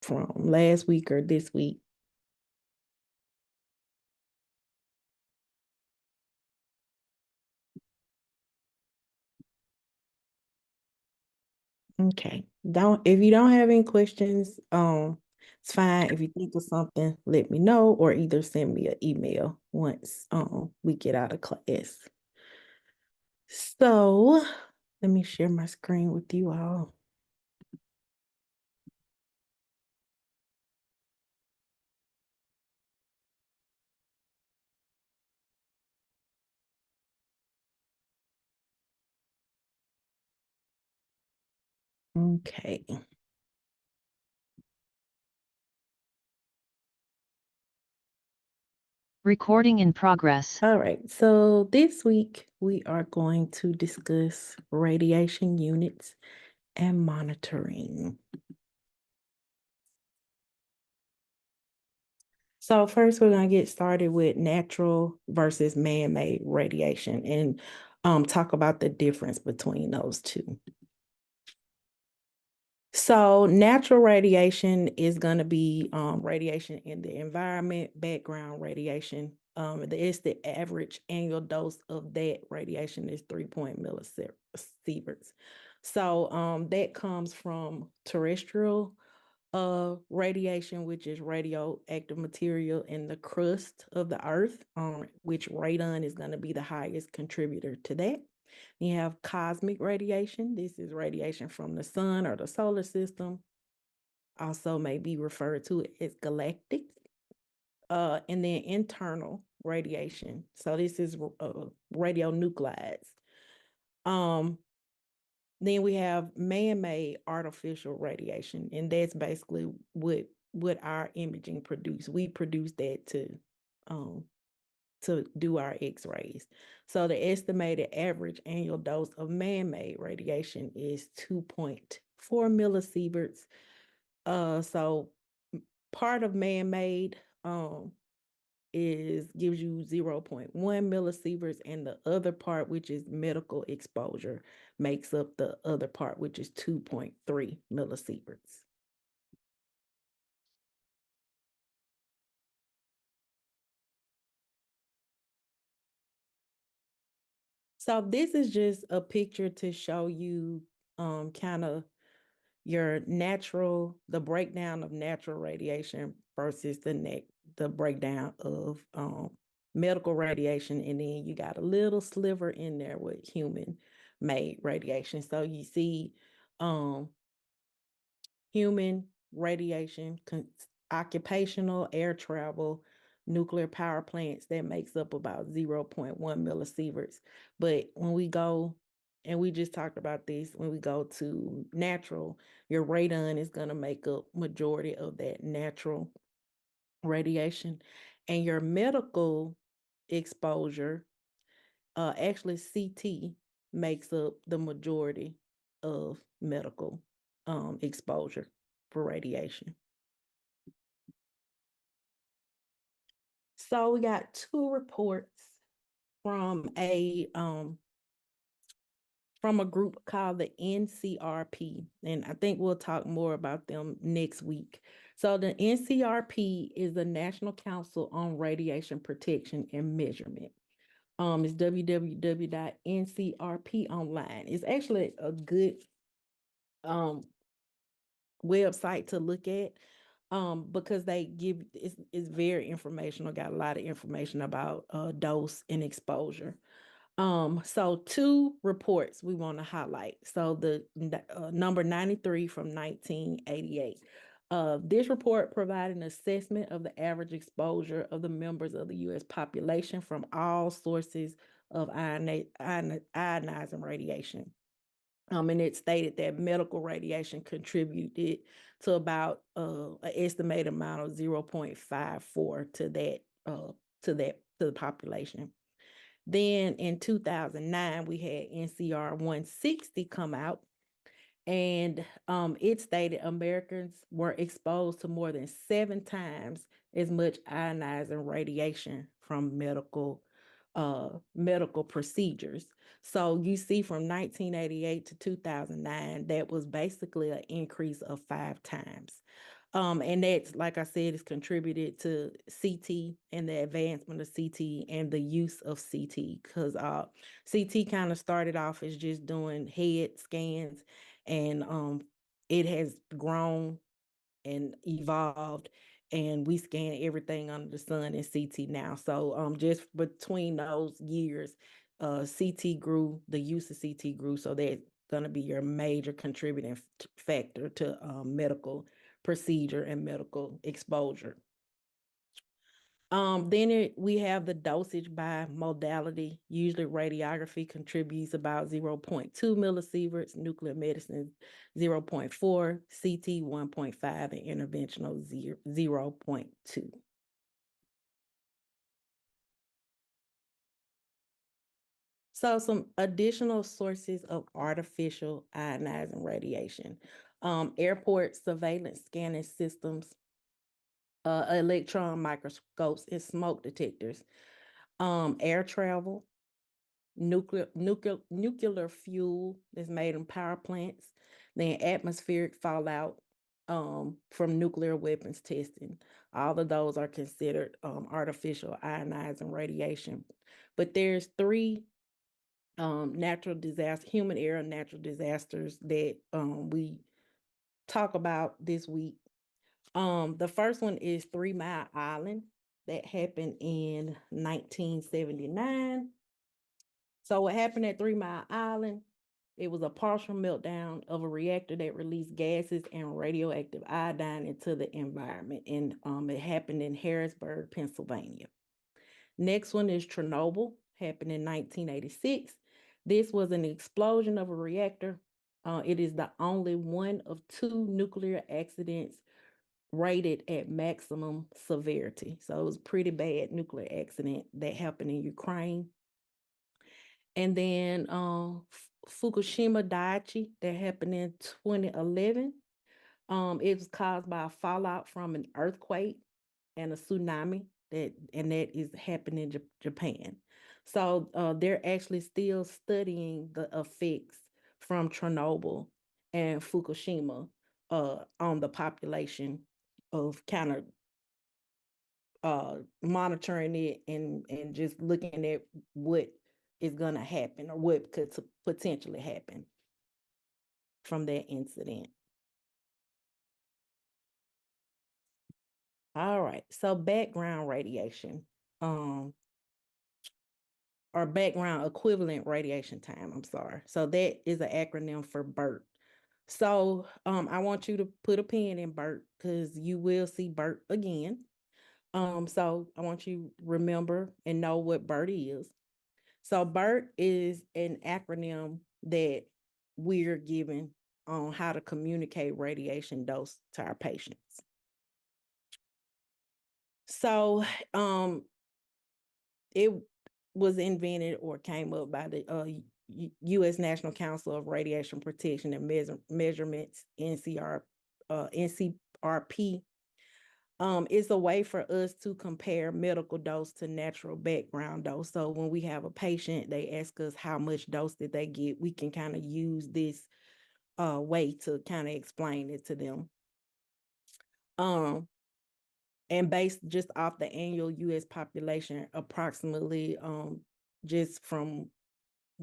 from last week or this week? Okay. If you don't have any questions, it's fine. If you think of something, let me know or either send me an email once we get out of class. So let me share my screen with you all. Okay. Recording in progress. All right. So this week we are going to discuss radiation units and monitoring. So first we're going to get started with natural versus man-made radiation and talk about the difference between those two. So natural radiation is going to be radiation in the environment, background radiation. It's the average annual dose of that radiation is 3 millisieverts. So that comes from terrestrial radiation, which is radioactive material in the crust of the earth, which radon is going to be the highest contributor to that. You have cosmic radiation. This is radiation from the sun or the solar system. Also may be referred to as galactic. And then internal radiation. So this is radionuclides. Then we have man-made artificial radiation, and that's basically what our imaging produce. We produce that to do our x-rays. So the estimated average annual dose of man-made radiation is 2.4 millisieverts. So part of man-made gives you 0.1 millisieverts, and the other part, which is medical exposure, makes up the other part, which is 2.3 millisieverts. So this is just a picture to show you kind of the breakdown of natural radiation versus the breakdown of medical radiation, and then you got a little sliver in there with human made radiation. So you see human radiation, occupational air travel, nuclear power plants, that makes up about 0.1 millisieverts. But when we go, and we just talked about this, when we go to natural, your radon is going to make up majority of that natural radiation. And your medical exposure, actually CT makes up the majority of medical exposure for radiation. So we got two reports from a group called the NCRP, and I think we'll talk more about them next week. So the NCRP is the National Council on Radiation Protection and Measurement. It's www.ncrp.online. It's actually a good website to look at because they give it's very informational, got a lot of information about dose and exposure. So two reports we want to highlight. So the number 93 from 1988. This report provided an assessment of the average exposure of the members of the U.S. population from all sources of ionizing radiation. And it stated that medical radiation contributed to about an estimated amount of 0.54 to the population. Then in 2009, we had NCR 160 come out, and it stated Americans were exposed to more than 7 times as much ionizing radiation from medical procedures. So you see from 1988 to 2009, that was basically an increase of 5 times. And that's, like I said, it's contributed to CT and the advancement of CT and the use of CT, because CT kind of started off as just doing head scans, and it has grown and evolved, and we scan everything under the sun in CT now. So just between those years, CT grew, the use of CT grew, so that's going to be your major contributing factor to medical procedure and medical exposure. Then we have the dosage by modality. Usually radiography contributes about 0.2 millisieverts, nuclear medicine 0.4, CT 1.5, and interventional 0.2. So some additional sources of artificial ionizing radiation. Airport surveillance scanning systems, electron microscopes, and smoke detectors. Air travel, nuclear fuel that's made in power plants, then atmospheric fallout from nuclear weapons testing. All of those are considered artificial ionizing radiation. But there's three natural disaster, human error natural disasters that we talk about this week. The first one is 3 Mile Island that happened in 1979. So what happened at 3 Mile Island? It was a partial meltdown of a reactor that released gases and radioactive iodine into the environment, and it happened in Harrisburg, Pennsylvania. Next one is Chernobyl, happened in 1986. This was an explosion of a reactor. It is the only one of 2 nuclear accidents rated at maximum severity. So it was a pretty bad nuclear accident that happened in Ukraine. And then Fukushima Daiichi, that happened in 2011. It was caused by a fallout from an earthquake and a tsunami that is happening in Japan. So they're actually still studying the effects from Chernobyl and Fukushima on the population, of kind of monitoring it and just looking at what is going to happen or what could potentially happen from that incident. All right, so background radiation, or background equivalent radiation time, I'm sorry. So that is an acronym for BERT. So I want you to put a pin in BERT because you will see BERT again. So I want you to remember and know what BERT is. So BERT is an acronym that we're given on how to communicate radiation dose to our patients. So it was invented or came up by the U.S. National Council of Radiation Protection and Measurements, NCRP. It's a way for us to compare medical dose to natural background dose. So when we have a patient, they ask us how much dose did they get, we can kind of use this way to kind of explain it to them. And based just off the annual U.S. population, approximately just from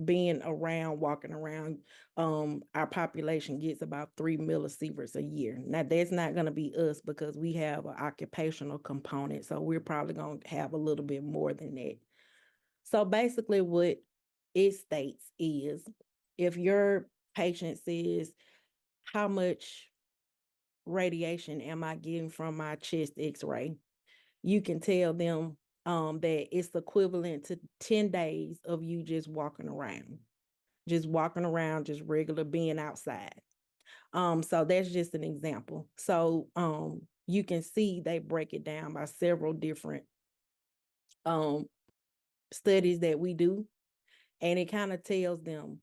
being around, walking around, our population gets about 3 millisieverts a year. Now, that's not going to be us because we have an occupational component, so we're probably going to have a little bit more than that. So basically what it states is, if your patient says, how much radiation am I getting from my chest x-ray, you can tell them that it's equivalent to 10 days of you just walking around, just regular being outside. So that's just an example. So you can see they break it down by several different studies that we do, and it kind of tells them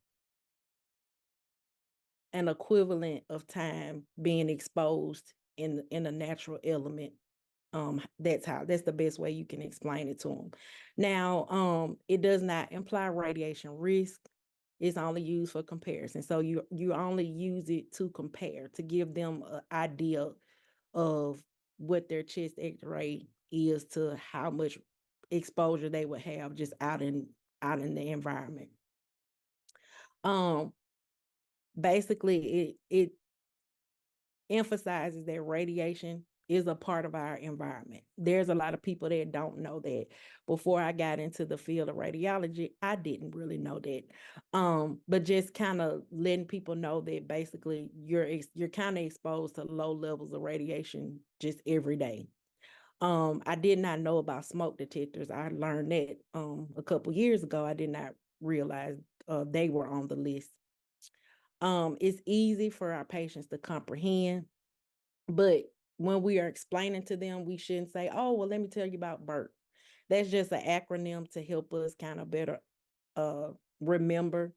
an equivalent of time being exposed in a natural element. That's the best way you can explain it to them. Now, it does not imply radiation risk. It's only used for comparison. So you only use it to compare, to give them an idea of what their chest X-ray is to how much exposure they would have just out in the environment. Basically it emphasizes that radiation is a part of our environment. There's a lot of people that don't know that. Before I got into the field of radiology, I didn't really know that. But just kind of letting people know that basically you're kind of exposed to low levels of radiation just every day. I did not know about smoke detectors. I learned that a couple years ago. I did not realize they were on the list. It's easy for our patients to comprehend, but when we are explaining to them, we shouldn't say, "Oh, well, let me tell you about BERT." That's just an acronym to help us kind of better remember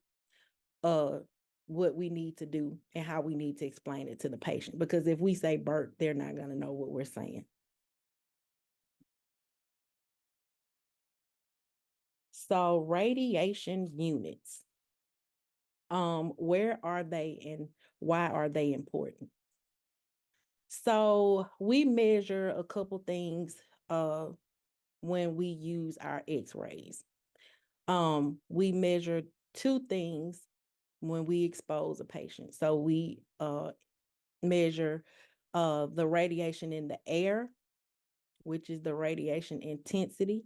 what we need to do and how we need to explain it to the patient. Because if we say BERT, they're not going to know what we're saying. So radiation units, where are they and why are they important? So we measure a couple things when we use our X-rays. We measure two things when we expose a patient. So we measure the radiation in the air, which is the radiation intensity.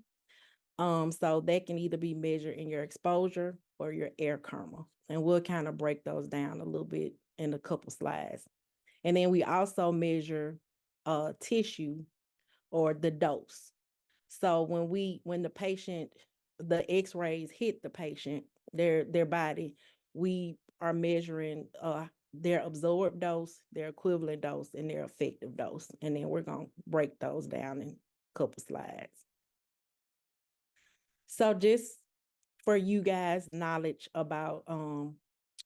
So that can either be measured in your exposure or your air karma. And we'll kind of break those down a little bit in a couple slides. And then we also measure tissue or the dose. So when the X-rays hit the patient, their body, we are measuring their absorbed dose, their equivalent dose, and their effective dose. And then we're gonna break those down in a couple slides. So just for you guys' knowledge about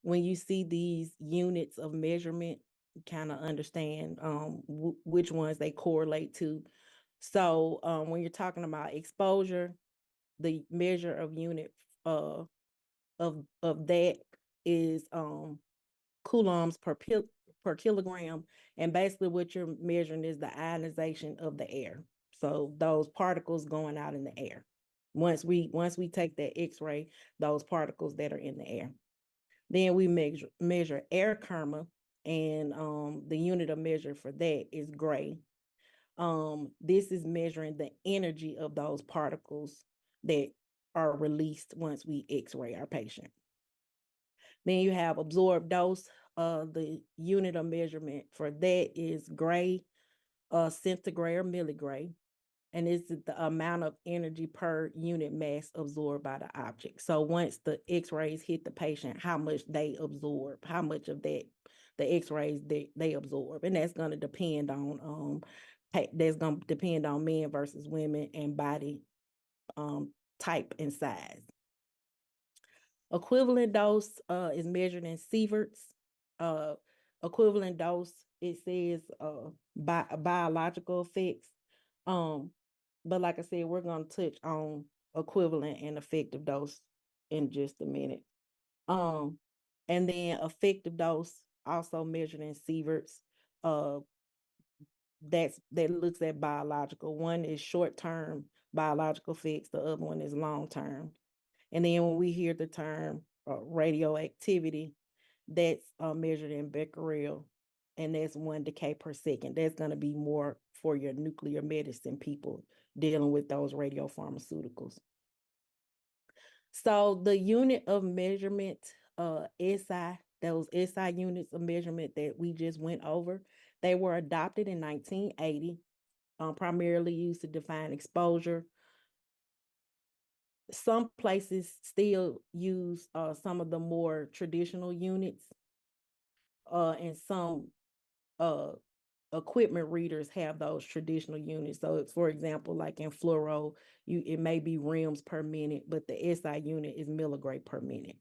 when you see these units of measurement, kind of understand which ones they correlate to. So when you're talking about exposure, the measure of unit of that is coulombs per kilogram, and basically what you're measuring is the ionization of the air. So those particles going out in the air. Once we take that X-ray, those particles that are in the air. Then we measure air karma, and the unit of measure for that is gray. This is measuring the energy of those particles that are released once we X-ray our patient. Then you have absorbed dose. The unit of measurement for that is gray, centigray or milligray, and it's the amount of energy per unit mass absorbed by the object. So once the X-rays hit the patient, how much they absorb, how much of that the X-rays they absorb, and that's going to depend on men versus women and body type and size. Equivalent dose is measured in sieverts. Equivalent dose, it says biological effects. But like I said, we're going to touch on equivalent and effective dose in just a minute. And then effective dose also measured in sieverts. That looks at biological. One is short-term biological effects, the other one is long-term. And then when we hear the term radioactivity, that's measured in becquerel, and that's 1 decay per second. That's going to be more for your nuclear medicine people dealing with those radiopharmaceuticals. So the unit of measurement, SI, those SI units of measurement that we just went over, they were adopted in 1980, primarily used to define exposure. Some places still use some of the more traditional units, and some equipment readers have those traditional units. So, for example, like in fluoro, it may be rems per minute, but the SI unit is milligray per minute.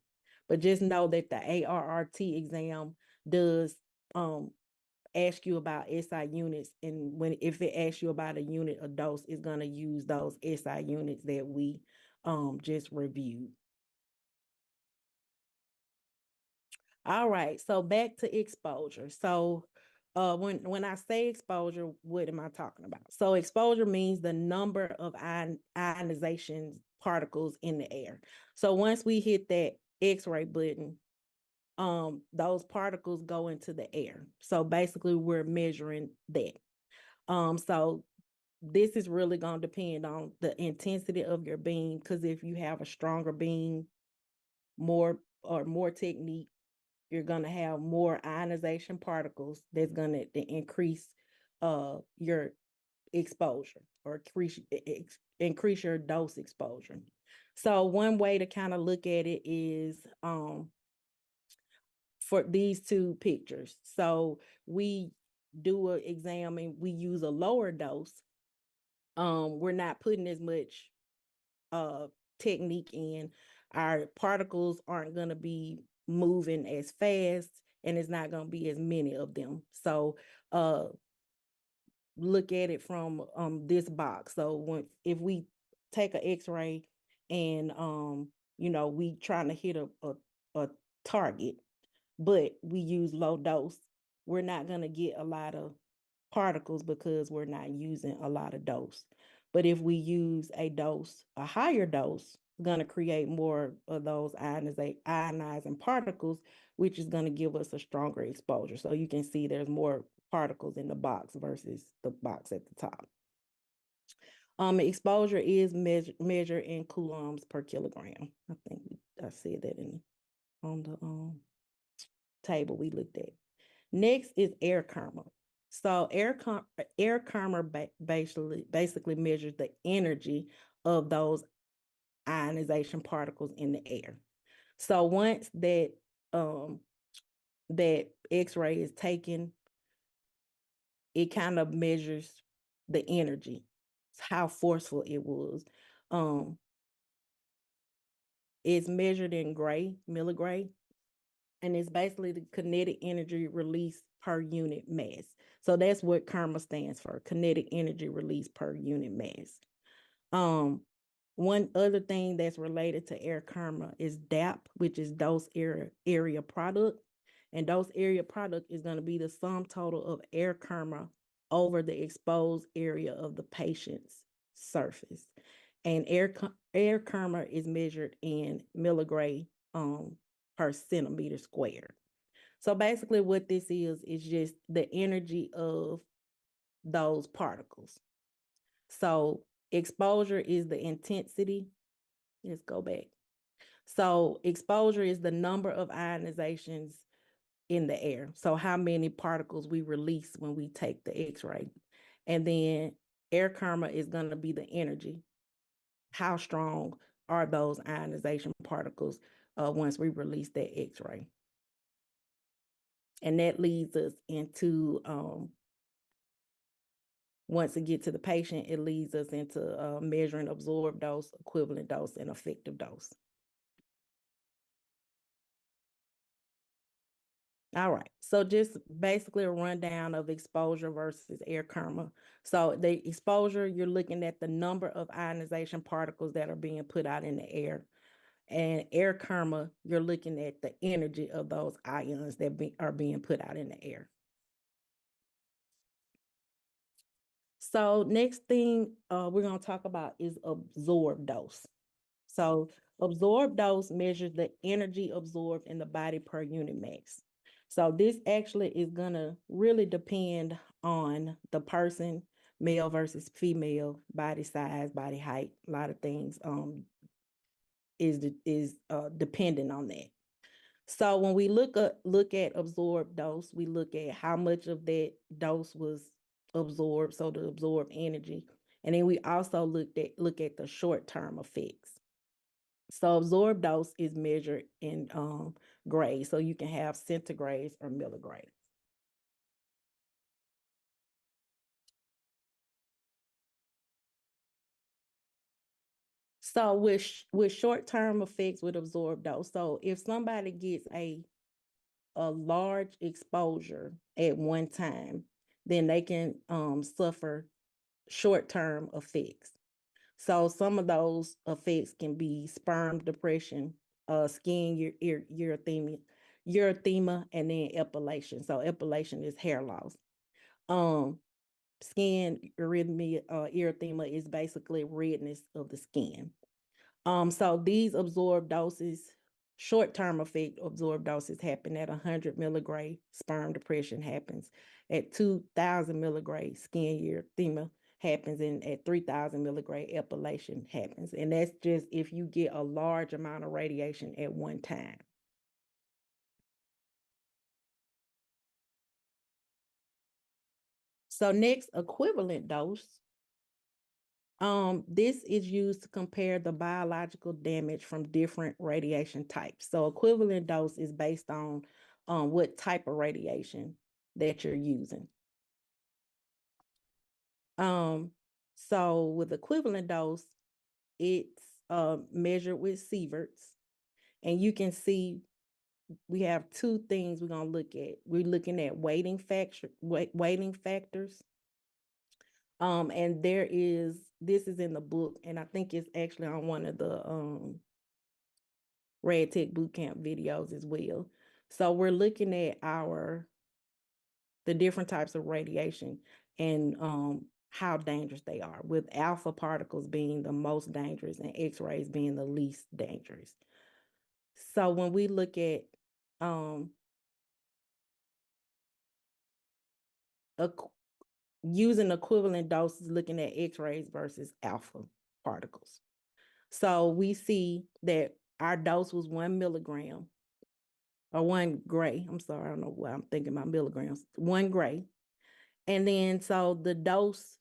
But just know that the ARRT exam does ask you about SI units, and if it asks you about a unit of dose, it's going to use those SI units that we just reviewed. All right, so back to exposure. So When I say exposure, what am I talking about? So exposure means the number of ionization particles in the air. So once we hit that X-ray button, those particles go into the air. So basically we're measuring that. So this is really going to depend on the intensity of your beam, because if you have a stronger beam, more technique, you're going to have more ionization particles that's going to increase your exposure, or increase your dose exposure. So one way to kind of look at it is for these two pictures. So we do an exam and we use a lower dose. We're not putting as much technique in. Our particles aren't going to be moving as fast, and it's not going to be as many of them. So look at it from this box. So if we take an X-ray and we trying to hit a target, but we use low dose, we're not going to get a lot of particles because we're not using a lot of dose. But if we use a higher dose, it's going to create more of those ionizing particles, which is going to give us a stronger exposure. So you can see there's more particles in the box versus the box at the top. Exposure is measured in coulombs per kilogram. I think I said that on the table we looked at. Next is air karma. So air karma basically measures the energy of those ionization particles in the air. So once that X-ray is taken, it kind of measures the energy, how forceful it was. It's measured in milligray, and it's basically the kinetic energy release per unit mass. So that's what KERMA stands for, kinetic energy release per unit mass. One other thing that's related to air KERMA is DAP, which is dose area product. And dose area product is going to be the sum total of air KERMA over the exposed area of the patient's surface. And air KERMA is measured in milligray per centimeter squared. So basically what this is just the energy of those particles. So exposure is the intensity. Let's go back. So exposure is the number of ionizations in the air. So how many particles we release when we take the X-ray. And then air KERMA is going to be the energy. How strong are those ionization particles once we release that X-ray? And that leads us into, once it gets to the patient, it leads us into measuring absorbed dose, equivalent dose, and effective dose. All right, so just basically a rundown of exposure versus air KERMA. So the exposure, you're looking at the number of ionization particles that are being put out in the air. And air KERMA, you're looking at the energy of those ions that are being put out in the air. So next thing we're going to talk about is absorbed dose. So absorbed dose measures the energy absorbed in the body per unit mass. So this actually is going to really depend on the person, male versus female, body size, body height, a lot of things is dependent on that. So when we look at absorbed dose, we look at how much of that dose was absorbed, so the absorbed energy. And then we also look at the short-term effects. So absorbed dose is measured in grays. So you can have centigrades or milligrades. So with short-term effects with absorbed dose, so if somebody gets a large exposure at one time, then they can suffer short-term effects. So some of those effects can be sperm depression, skin erythema, and then epilation. So epilation is hair loss. Skin erythema is basically redness of the skin. So these absorbed doses, short-term effect absorbed doses happen at 100 milligray. Sperm depression happens at 2,000 milligray. Skin erythema happens, and at 3,000 milligray epilation happens. And that's just if you get a large amount of radiation at one time. So next, equivalent dose. This is used to compare the biological damage from different radiation types. So equivalent dose is based on what type of radiation that you're using. So with equivalent dose, it's measured with sieverts, and you can see we have two things we're gonna look at. We're looking at weighting factors. And this is in the book, and I think it's actually on one of the Rad Tech Bootcamp videos as well. So we're looking at the different types of radiation and how dangerous they are, with alpha particles being the most dangerous and X-rays being the least dangerous. So when we look at using equivalent doses, looking at X-rays versus alpha particles. So we see that our dose was 1 milligram or 1 gray. I'm sorry, I don't know why I'm thinking about milligrams. 1 gray. And then so the dose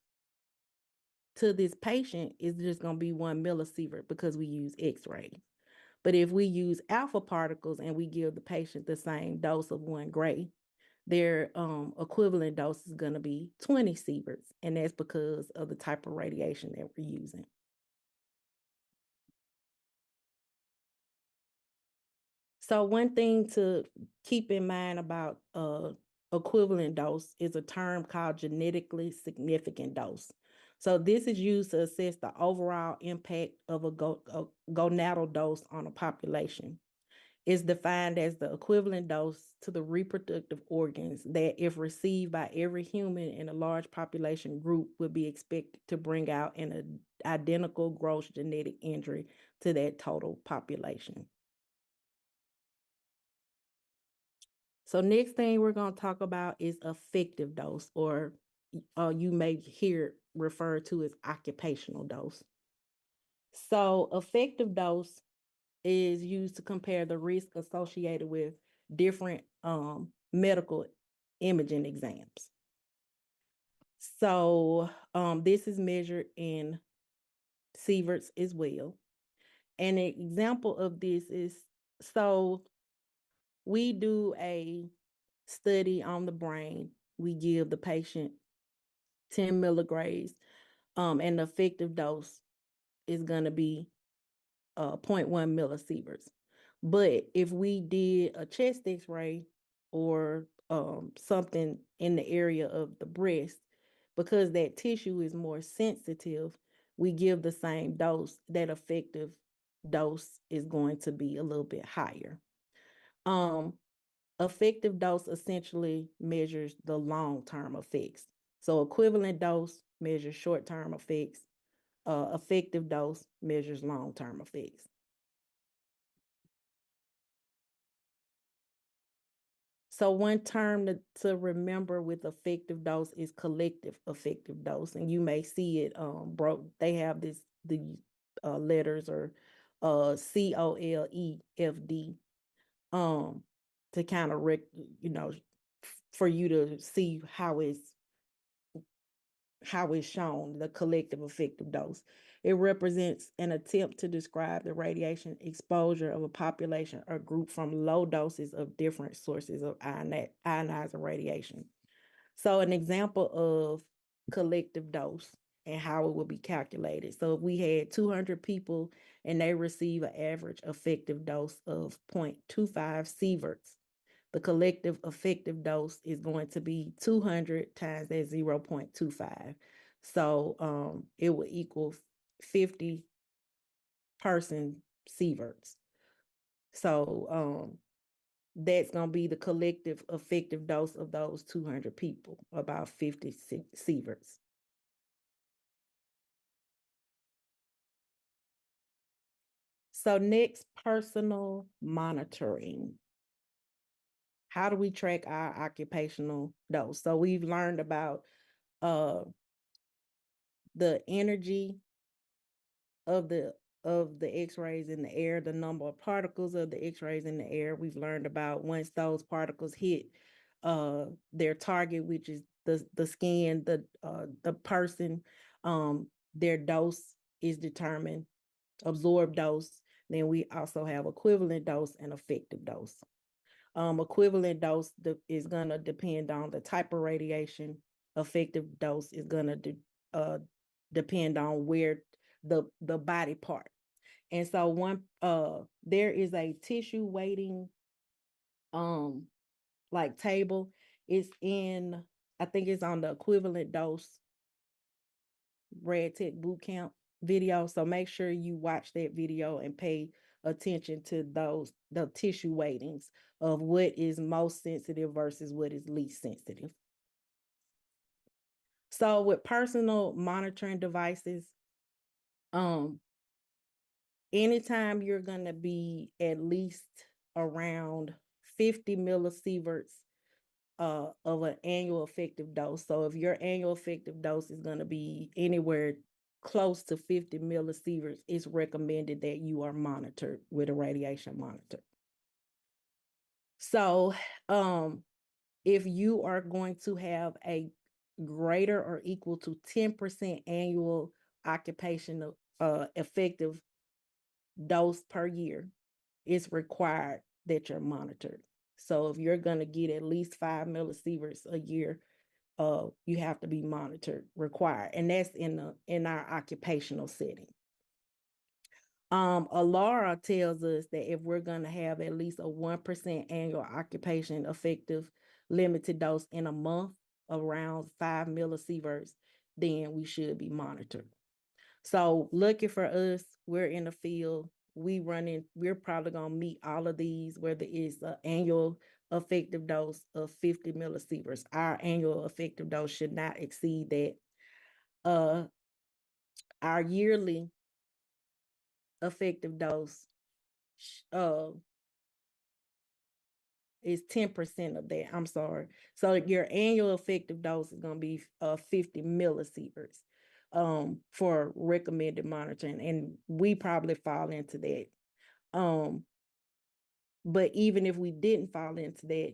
to this patient is just going to be 1 millisievert because we use X-rays. But if we use alpha particles and we give the patient the same dose of 1 gray, their equivalent dose is going to be 20 sieverts, and that's because of the type of radiation that we're using. So one thing to keep in mind about equivalent dose is a term called genetically significant dose. So this is used to assess the overall impact of a gonadal dose on a population. It's defined as the equivalent dose to the reproductive organs that, if received by every human in a large population group, would be expected to bring out an identical gross genetic injury to that total population. So next thing we're going to talk about is effective dose, or you may hear it referred to as occupational dose. So effective dose is used to compare the risk associated with different medical imaging exams. So this is measured in sieverts as well. And an example of this is, so we do a study on the brain. We give the patient 10 milligrams, and the effective dose is going to be 0.1 millisieverts. But if we did a chest X-ray or something in the area of the breast, because that tissue is more sensitive, we give the same dose. That effective dose is going to be a little bit higher. Effective dose essentially measures the long-term effects. So equivalent dose measures short-term effects. Effective dose measures long-term effects. So one term to remember with effective dose is collective effective dose, and you may see it they have the letters or COLEFD to kind of for you to see how it's shown, the collective effective dose. It represents an attempt to describe the radiation exposure of a population or group from low doses of different sources of ionizing radiation. So an example of collective dose and how it will be calculated. So if we had 200 people and they receive an average effective dose of 0.25 sieverts, the collective effective dose is going to be 200 times that 0.25. So it will equal 50 person sieverts. So that's going to be the collective effective dose of those 200 people, about 50 sieverts. So next, personal monitoring. How do we track our occupational dose? So we've learned about the energy of the X-rays in the air, the number of particles of the X-rays in the air. We've learned about once those particles hit their target, which is the skin, the person, their dose is determined, absorbed dose. Then we also have equivalent dose and effective dose. Equivalent dose is going to depend on the type of radiation. Effective dose is going to depend on where the body part. And so there is a tissue weighting like table. It's in, I think it's on the equivalent dose Red Tech Bootcamp video. So make sure you watch that video and pay attention to the tissue weightings of what is most sensitive versus what is least sensitive. So with personal monitoring devices, anytime you're going to be at least around 50 millisieverts of an annual effective dose. So if your annual effective dose is going to be anywhere close to 50 millisieverts, it's recommended that you are monitored with a radiation monitor. So if you are going to have a greater or equal to 10% annual occupational effective dose per year, it's required that you're monitored. So if you're going to get at least 5 millisieverts a year, you have to be monitored, required, and that's in our occupational setting. ALARA tells us that if we're going to have at least a 1% annual occupation effective limited dose in a month, around 5 millisieverts, then we should be monitored. So looking for us, we're in the field, we're probably going to meet all of these, whether it's an annual effective dose of 50 millisieverts. Our annual effective dose should not exceed that. Our yearly effective dose is 10% of that. I'm sorry. So your annual effective dose is going to be 50 millisieverts for recommended monitoring, and we probably fall into that. But even if we didn't fall into that,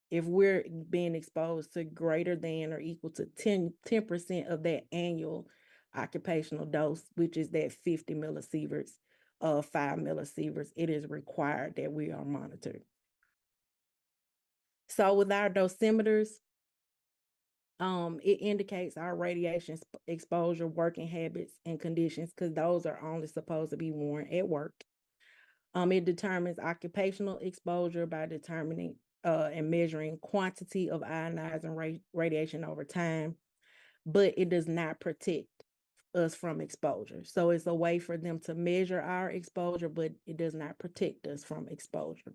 if we're being exposed to greater than or equal to 10% of that annual occupational dose, which is that 50 millisieverts, 5 millisieverts, it is required that we are monitored. So with our dosimeters, it indicates our radiation exposure, working habits, and conditions, because those are only supposed to be worn at work. It determines occupational exposure by determining and measuring quantity of ionizing radiation over time, but it does not protect us from exposure. So it's a way for them to measure our exposure, but it does not protect us from exposure.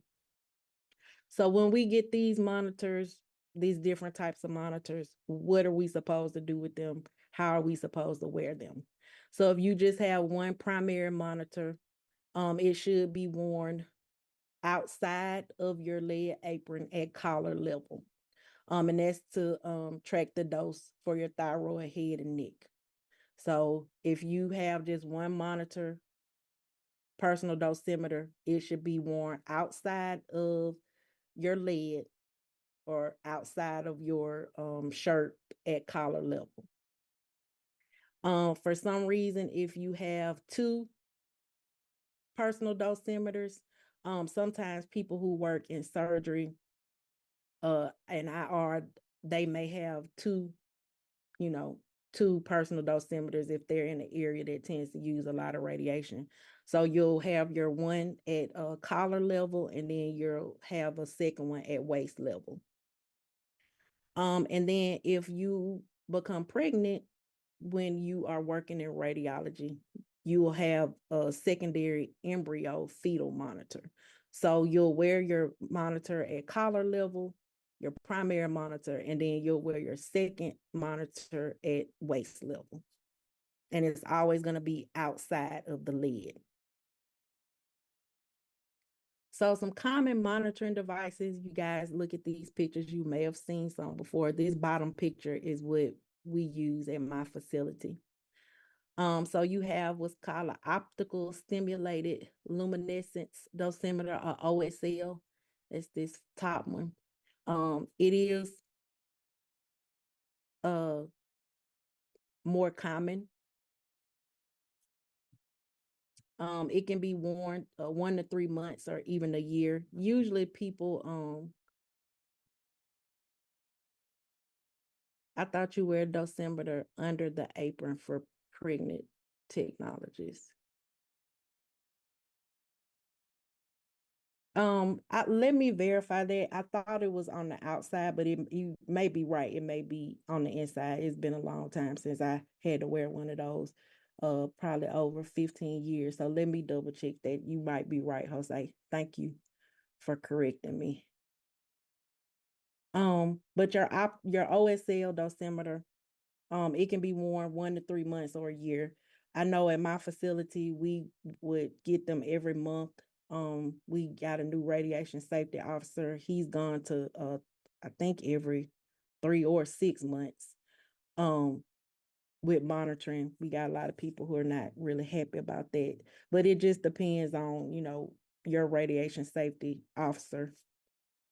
So when we get these monitors, these different types of monitors, what are we supposed to do with them? How are we supposed to wear them? So if you just have one primary monitor, it should be worn outside of your lead apron at collar level. And that's to track the dose for your thyroid, head, and neck. So if you have just one monitor, personal dosimeter, it should be worn outside of your lead or outside of your shirt at collar level. For some reason, if you have two personal dosimeters, sometimes people who work in surgery and IR, they may have two personal dosimeters if they're in an area that tends to use a lot of radiation. So you'll have your one at collar level, and then you'll have a second one at waist level. And then if you become pregnant when you are working in radiology, you will have a secondary embryo fetal monitor. So you'll wear your monitor at collar level, your primary monitor, and then you'll wear your second monitor at waist level. And it's always going to be outside of the lid. So some common monitoring devices, you guys look at these pictures, you may have seen some before. This bottom picture is what we use at my facility. So you have what's called an optical stimulated luminescence dosimeter, or OSL. That's this top one. It is more common. It can be worn 1 to 3 months or even a year. Usually people, I thought you wear dosimeter under the apron for pregnant technologists. Let me verify that. I thought it was on the outside, but you may be right. It may be on the inside. It's been a long time since I had to wear one of those, probably over 15 years. So let me double check that. You might be right, Jose. Thank you for correcting me. But your OSL dosimeter, it can be worn 1 to 3 months or a year. I know at my facility, we would get them every month. We got a new radiation safety officer. He's gone to, I think every 3 or 6 months. With monitoring, we got a lot of people who are not really happy about that, but it just depends on, your radiation safety officer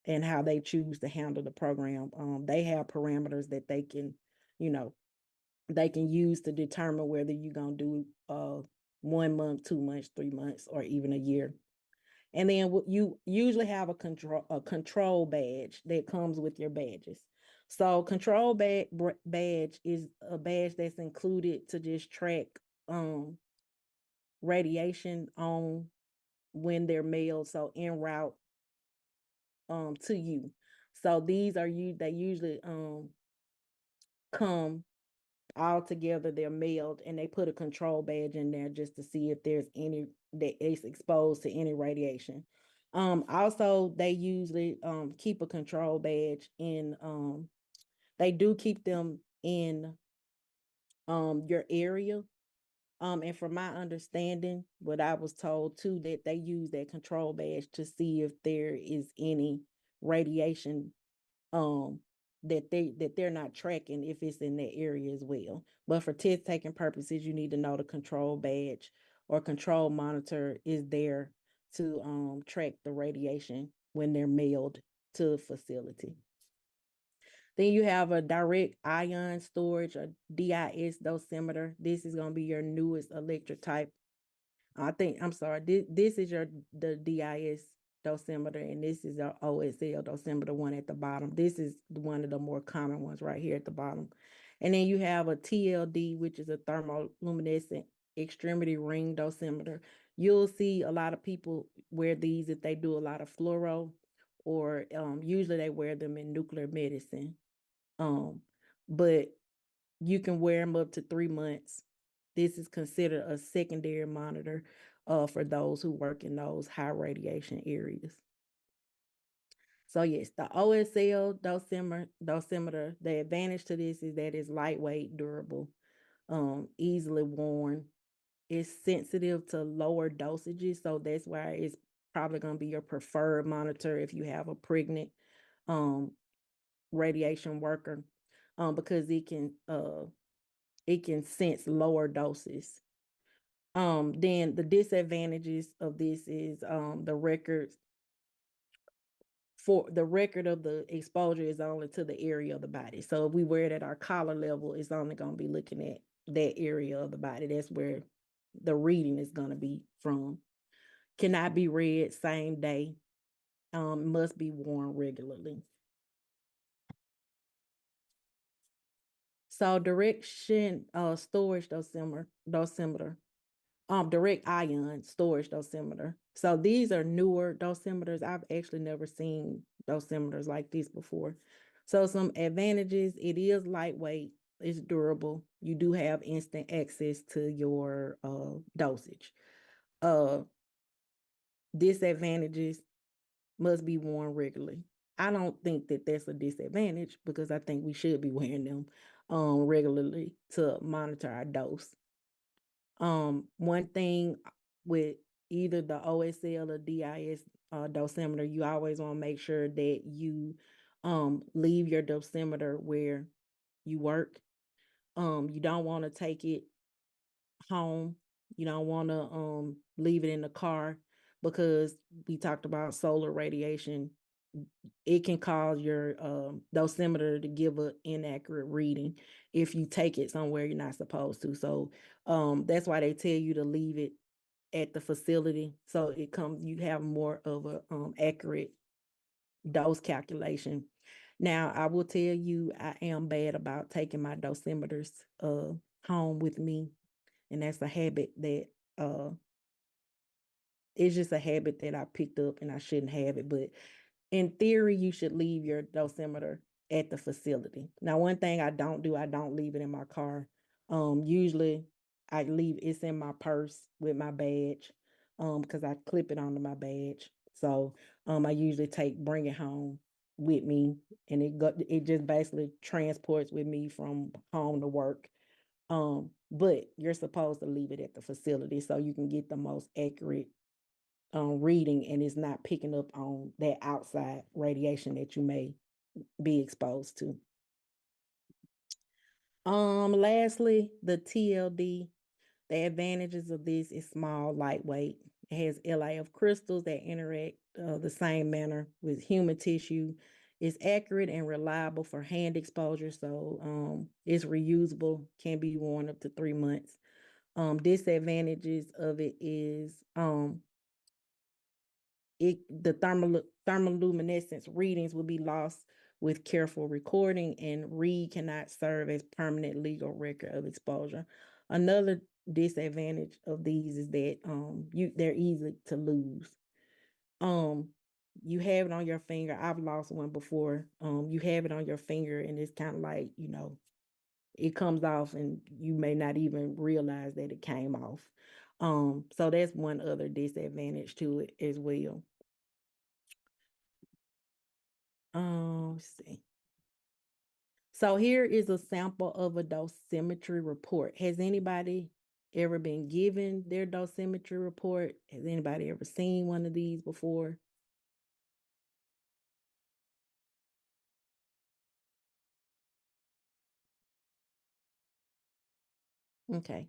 and how they choose to handle the program. They have parameters that they can, they can use to determine whether you're going to do 1 month, 2 months, 3 months, or even a year. And then you usually have a control badge that comes with your badges. So control badge is a badge that's included to just track radiation on when they're mailed, so en route to you. So these are they usually come all together, they're mailed, and they put a control badge in there just to see if there's any that is exposed to any radiation. Also they usually keep a control badge in they do keep them in your area. And from my understanding, what I was told too, that they use that control badge to see if there is any radiation that they're not tracking, if it's in that area as well. But for test taking purposes, you need to know the control badge or control monitor is there to track the radiation when they're mailed to the facility. Then you have a direct ion storage, or DIS dosimeter. This is going to be your newest electrotype. This is the DIS dosimeter, and this is our OSL dosimeter one at the bottom. This is one of the more common ones right here at the bottom. And then you have a TLD, which is a thermoluminescent extremity ring dosimeter. You'll see a lot of people wear these if they do a lot of fluoro, or usually they wear them in nuclear medicine. But you can wear them up to 3 months. This is considered a secondary monitor for those who work in those high radiation areas. So yes, the OSL dosimeter, the advantage to this is that it's lightweight, durable, easily worn. It's sensitive to lower dosages, so that's why it's probably going to be your preferred monitor if you have a pregnant radiation worker, because it can sense lower doses. Then the disadvantages of this is the record of the exposure is only to the area of the body. So if we wear it at our collar level, it's only going to be looking at that area of the body. That's where the reading is going to be from. Cannot be read same day. Must be worn regularly. So direction storage dosimeter. Direct ion storage dosimeter. So these are newer dosimeters. I've actually never seen dosimeters like this before. So some advantages: it is lightweight, it's durable. You do have instant access to your dosage. Disadvantages: must be worn regularly. I don't think that that's a disadvantage because I think we should be wearing them regularly to monitor our dose. One thing with either the OSL or DIS dosimeter, you always want to make sure that you leave your dosimeter where you work. You don't want to take it home. You don't want to leave it in the car because we talked about solar radiation. It can cause your dosimeter to give an inaccurate reading if you take it somewhere you're not supposed to. So that's why they tell you to leave it at the facility so it comes you have more of a accurate dose calculation. Now I will tell you I am bad about taking my dosimeters home with me, and that's a habit that it's just a habit that I picked up and I shouldn't have it. But in theory, you should leave your dosimeter at the facility. Now, one thing I don't do, I don't leave it in my car. Usually I leave it's in my purse with my badge, because I clip it onto my badge. So I usually bring it home with me, and it just basically transports with me from home to work. But you're supposed to leave it at the facility so you can get the most accurate reading, and it's not picking up on that outside radiation that you may be exposed to. Lastly, the TLD. The advantages of this is small, lightweight. It has LIF crystals that interact the same manner with human tissue. It's accurate and reliable for hand exposure, so it's reusable, can be worn up to 3 months. Disadvantages of it is the thermoluminescence readings will be lost with careful recording, and read cannot serve as permanent legal record of exposure. Another disadvantage of these is that they're easy to lose. You have it on your finger. I've lost one before. You have it on your finger and it's kind of like, it comes off and you may not even realize that it came off. So that's one other disadvantage to it as well. Let's see. So here is a sample of a dosimetry report. Has anybody ever been given their dosimetry report? Has anybody ever seen one of these before? Okay.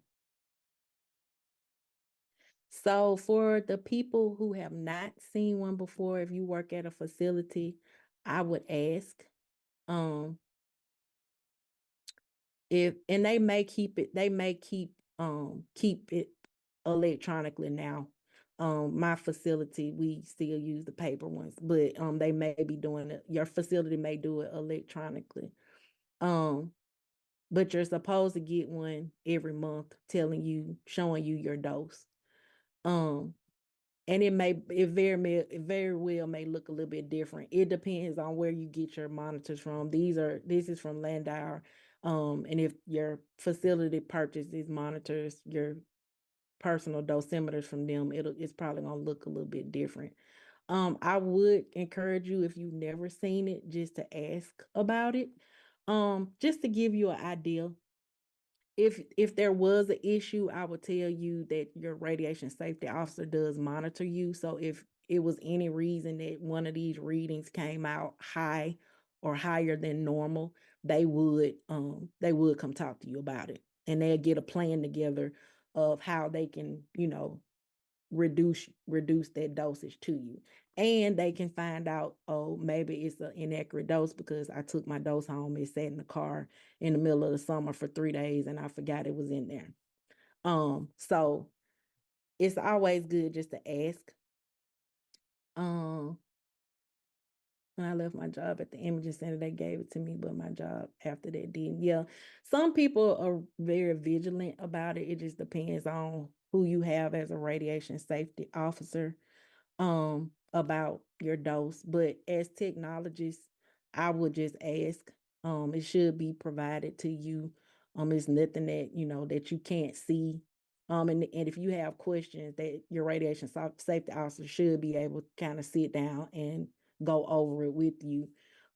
So for the people who have not seen one before, if you work at a facility, I would ask, um, if and they may keep it electronically now. My facility, we still use the paper ones, but they may be doing it, your facility may do it electronically. But you're supposed to get one every month showing you your dose. um and it very well may look a little bit different. It depends on where you get your monitors from. This is from Landauer. And if your facility purchases monitors, your personal dosimeters from them, it's probably gonna look a little bit different. I would encourage you, if you've never seen it, just to ask about it. Just to give you an idea, if there was an issue, I would tell you that your radiation safety officer does monitor you. So if it was any reason that one of these readings came out high or higher than normal, they would come talk to you about it, and they'll get a plan together of how they can, reduce that dosage to you. And they can find out, oh, maybe it's an inaccurate dose because I took my dose home, it sat in the car in the middle of the summer for 3 days and I forgot it was in there. So it's always good just to ask. When I left my job at the imaging center, they gave it to me, but my job after that didn't. Yeah, some people are very vigilant about it. It just depends on who you have as a radiation safety officer about your dose. But as technologists, I would just ask. It should be provided to you. It's nothing that that you can't see. And if you have questions, that your radiation safety officer should be able to kind of sit down and go over it with you.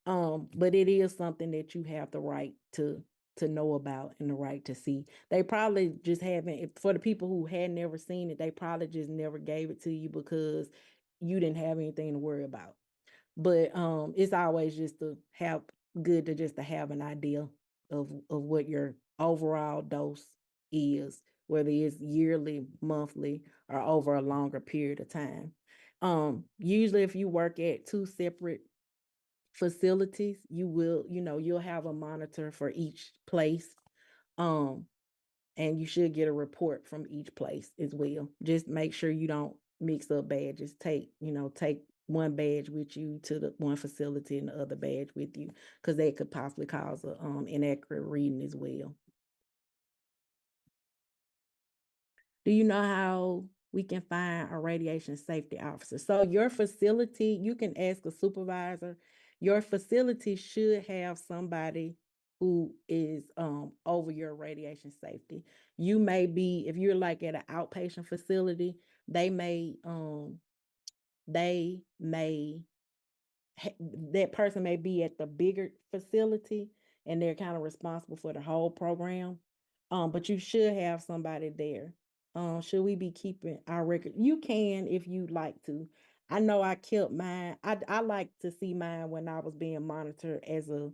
But it is something that you have the right to know about and the right to see. They probably just haven't, for the people who had never seen it, they probably just never gave it to you because you didn't have anything to worry about. But it's always just to have good to just to have an idea of what your overall dose is, whether it's yearly, monthly, or over a longer period of time. Usually if you work at two separate facilities, you'll have a monitor for each place. Um, and you should get a report from each place as well. Just make sure you don't mix up badges. Take one badge with you to the one facility and the other badge with you, because that could possibly cause a inaccurate reading as well. Do you know how we can find a radiation safety officer? So your facility, you can ask a supervisor. Your facility should have somebody who is over your radiation safety. You may be, if you're like at an outpatient facility, they may they may that person may be at the bigger facility and they're kind of responsible for the whole program. But you should have somebody there. Should we be keeping our record? You can if you like to. I know I kept mine. I like to see mine when I was being monitored as a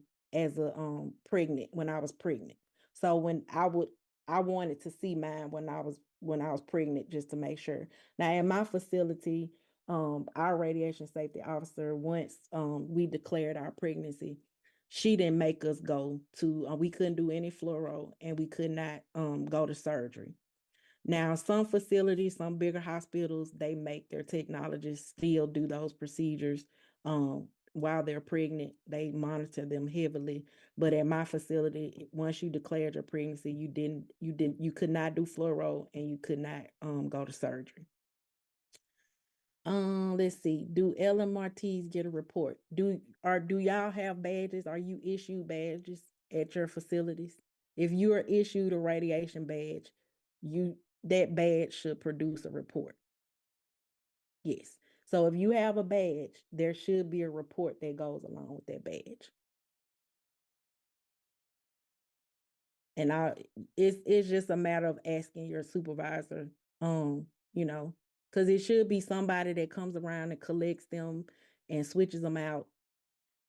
pregnant, when I was pregnant. So I wanted to see mine when I was pregnant, just to make sure. Now in my facility, our radiation safety officer, once we declared our pregnancy, she didn't make us go to, we couldn't do any fluoro and we could not go to surgery. Now, some facilities, some bigger hospitals, they make their technologists still do those procedures while they're pregnant. They monitor them heavily. But at my facility, once you declared your pregnancy, you could not do fluoro and you could not go to surgery. Let's see. Do LMRTs get a report? Do y'all have badges? Are you issued badges at your facilities? If you are issued a radiation badge, that badge should produce a report. Yes. So if you have a badge, there should be a report that goes along with that badge. And it's just a matter of asking your supervisor, um, because it should be somebody that comes around and collects them and switches them out.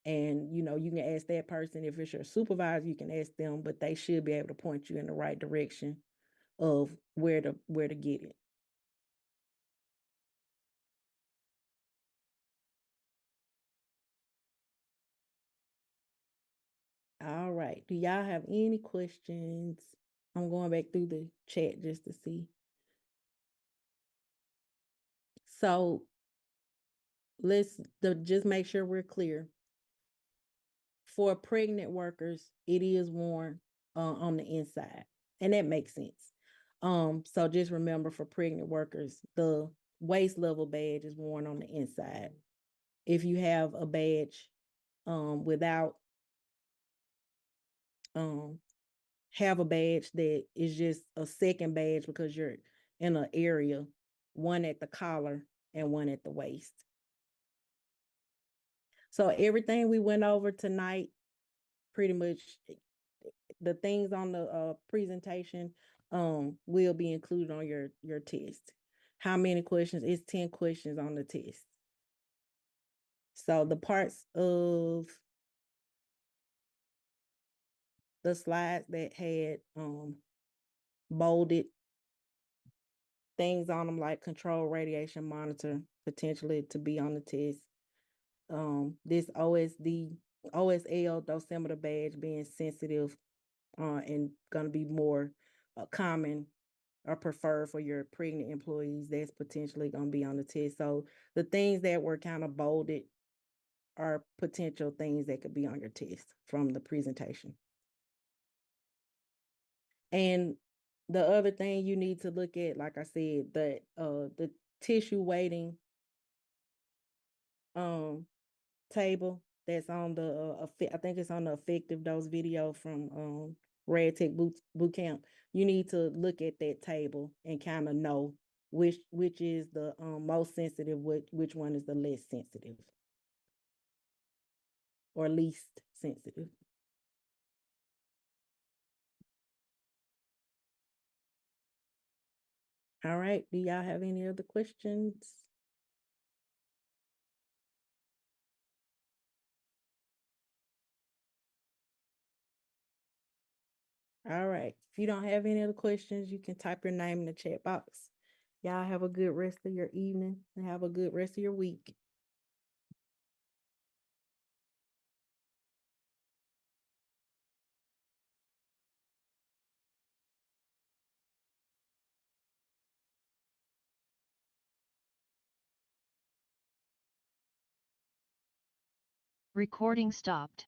And you can ask that person. If it's your supervisor, you can ask them, but they should be able to point you in the right direction of where to get it. All right. Do y'all have any questions? I'm going back through the chat just to see. So let's just make sure we're clear. For pregnant workers, it is worn on the inside, and that makes sense. So just remember, for pregnant workers, the waist level badge is worn on the inside. If you have a badge without have a badge that is just a second badge because you're in an area, one at the collar and one at the waist. So everything we went over tonight, pretty much the things on the presentation will be included on your test. How many questions? It's 10 questions on the test. So the parts of the slides that had bolded things on them, like control radiation monitor, potentially to be on the test. This OSL dosimeter badge being sensitive and going to be more common or preferred for your pregnant employees, that's potentially going to be on the test. So the things that were kind of bolded are potential things that could be on your test from the presentation. And the other thing you need to look at, like I said, the tissue weighting table that's on the I think it's on the effective dose video from Red Tech boot camp, you need to look at that table and kind of know which is the most sensitive, which one is the less sensitive or least sensitive. All right. Do y'all have any other questions? All right. If you don't have any other questions, you can type your name in the chat box. Y'all have a good rest of your evening and have a good rest of your week. Recording stopped.